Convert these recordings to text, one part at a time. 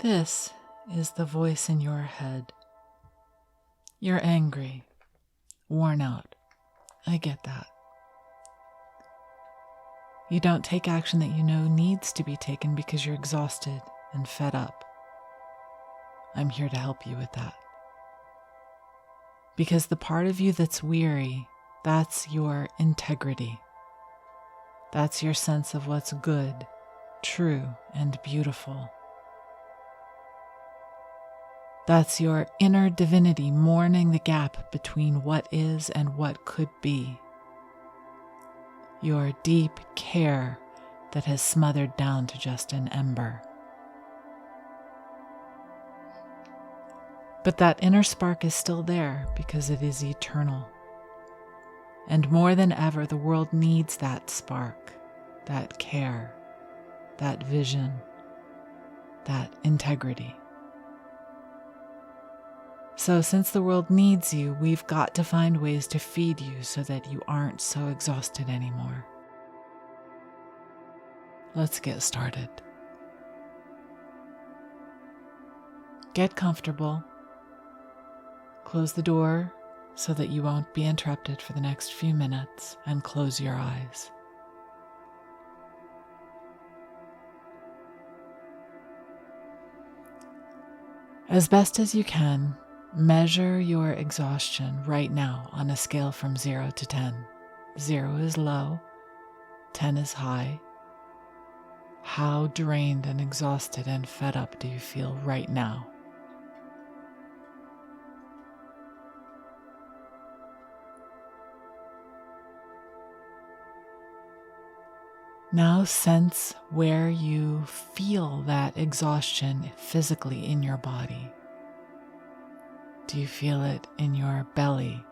This is the voice in your head. You're angry, worn out. I get that. You don't take action that you know needs to be taken because you're exhausted and fed up. I'm here to help you with that. Because the part of you that's weary, that's your integrity. That's your sense of what's good, true, and beautiful. That's your inner divinity mourning the gap between what is and what could be. Your deep care that has smothered down to just an ember. But that inner spark is still there because it is eternal. And more than ever, the world needs that spark, that care, that vision, that integrity. So since the world needs you, we've got to find ways to feed you so that you aren't so exhausted anymore. Let's get started. Get comfortable. Close the door so that you won't be interrupted for the next few minutes, and close your eyes. As best as you can, measure your exhaustion right now on a scale from 0 to 10. 0 is low, 10 is high. How drained and exhausted and fed up do you feel right now? Now sense where you feel that exhaustion physically in your body. Do you feel it in your belly?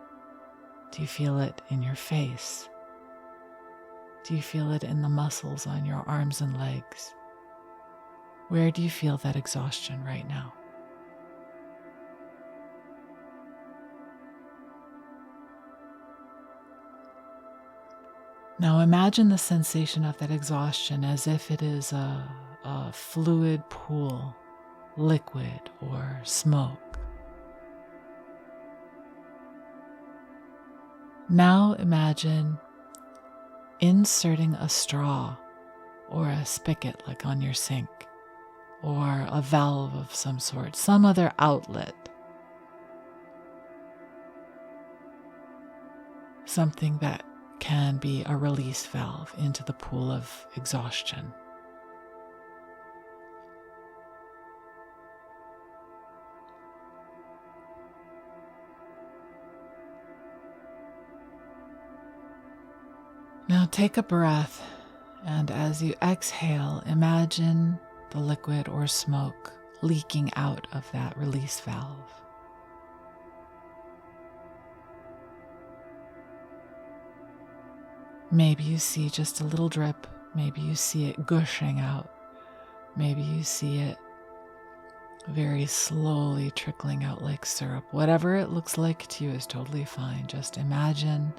Do you feel it in your face? Do you feel it in the muscles on your arms and legs? Where do you feel that exhaustion right now? Now imagine the sensation of that exhaustion as if it is a fluid pool, liquid, or smoke. Now imagine inserting a straw or a spigot like on your sink, or a valve of some sort, some other outlet. Something that can be a release valve into the pool of exhaustion. Now take a breath, and as you exhale, imagine the liquid or smoke leaking out of that release valve. Maybe you see just a little drip, maybe you see it gushing out, maybe you see it very slowly trickling out like syrup. Whatever it looks like to you is totally fine. Just imagine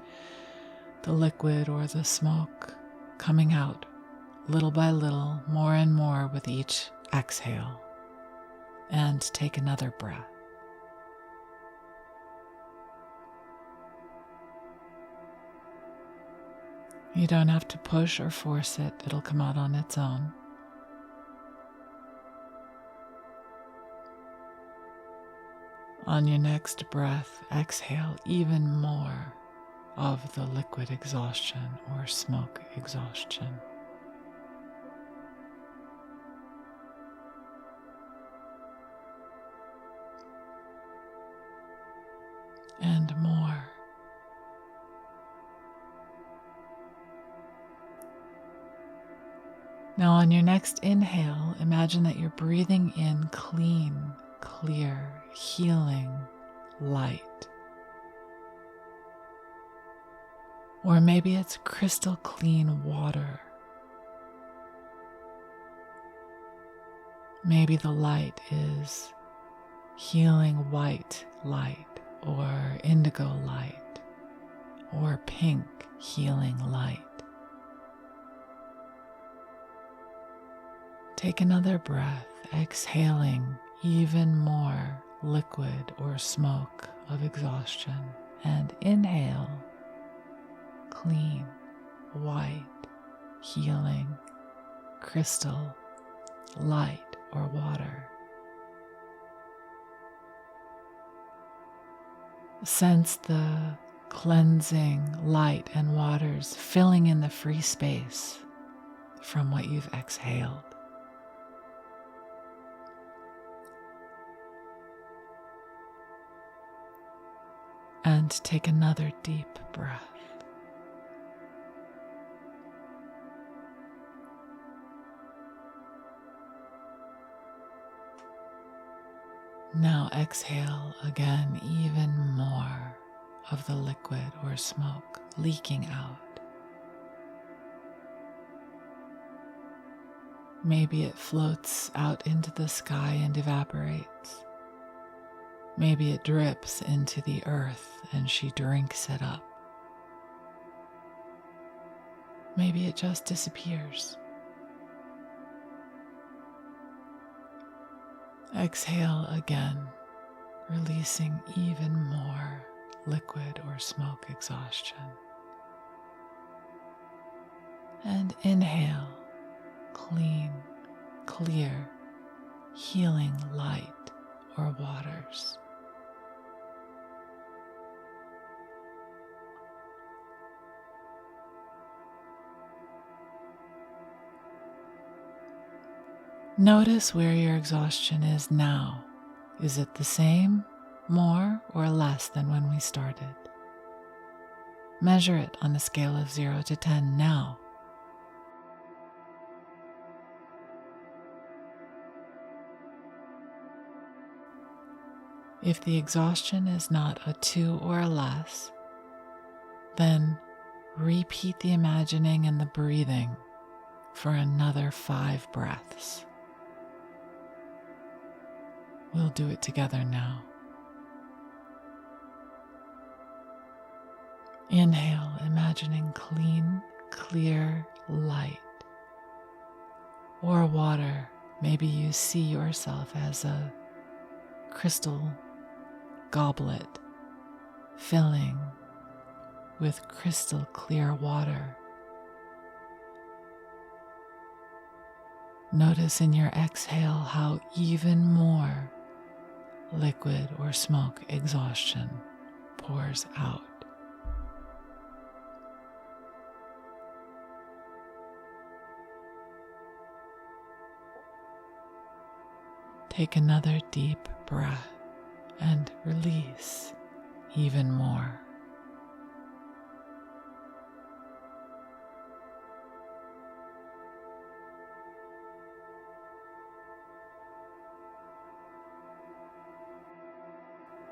the liquid or the smoke coming out little by little, more and more with each exhale. And take another breath. You don't have to push or force it. It'll come out on its own. On your next breath, exhale even more of the liquid exhaustion or smoke exhaustion. And more. Now on your next inhale, imagine that you're breathing in clean, clear, healing light. Or maybe it's crystal clean water. Maybe the light is healing white light, or indigo light, or pink healing light. Take another breath, exhaling even more liquid or smoke of exhaustion, and inhale clean, white, healing, crystal, light or water. Sense the cleansing light and waters filling in the free space from what you've exhaled. And take another deep breath. Now exhale again, even more of the liquid or smoke leaking out. Maybe it floats out into the sky and evaporates. Maybe it drips into the earth and she drinks it up. Maybe it just disappears. Exhale again, releasing even more liquid or smoke exhaustion. And inhale, clean, clear, healing light or waters. Notice where your exhaustion is now. Is it the same, more, or less than when we started? Measure it on a scale of 0 to 10 now. If the exhaustion is not a 2 or a less, then repeat the imagining and the breathing for another 5 breaths. We'll do it together now. Inhale, imagining clean, clear light or water. Maybe you see yourself as a crystal goblet filling with crystal clear water. Notice in your exhale how even more liquid or smoke exhaustion pours out. Take another deep breath and release even more.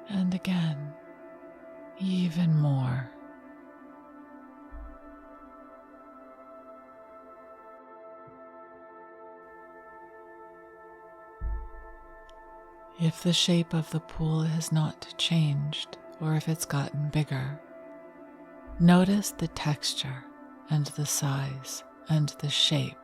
And again, even more. If the shape of the pool has not changed, or if it's gotten bigger, notice the texture and the size and the shape.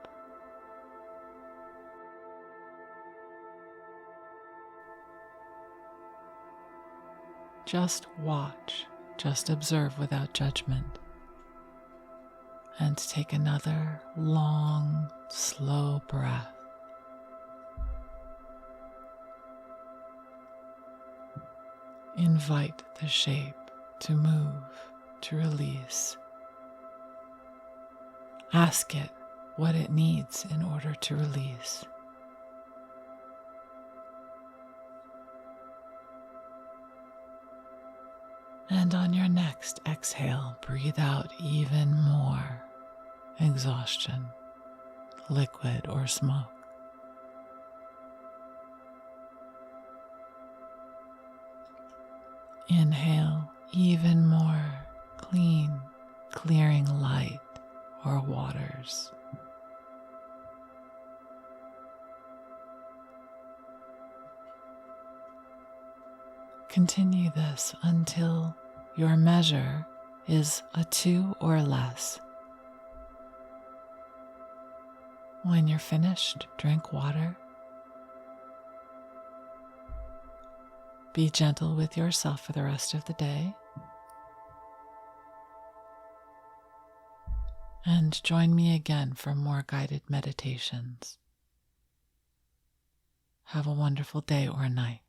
Just watch, just observe without judgment. And take another long, slow breath. Invite the shape to move, to release. Ask it what it needs in order to release. And on your next exhale, breathe out even more exhaustion, liquid or smoke. Inhale even more clean, clearing light or waters. Continue this until your measure is a 2 or less. When you're finished, drink water. Be gentle with yourself for the rest of the day. And join me again for more guided meditations. Have a wonderful day or night.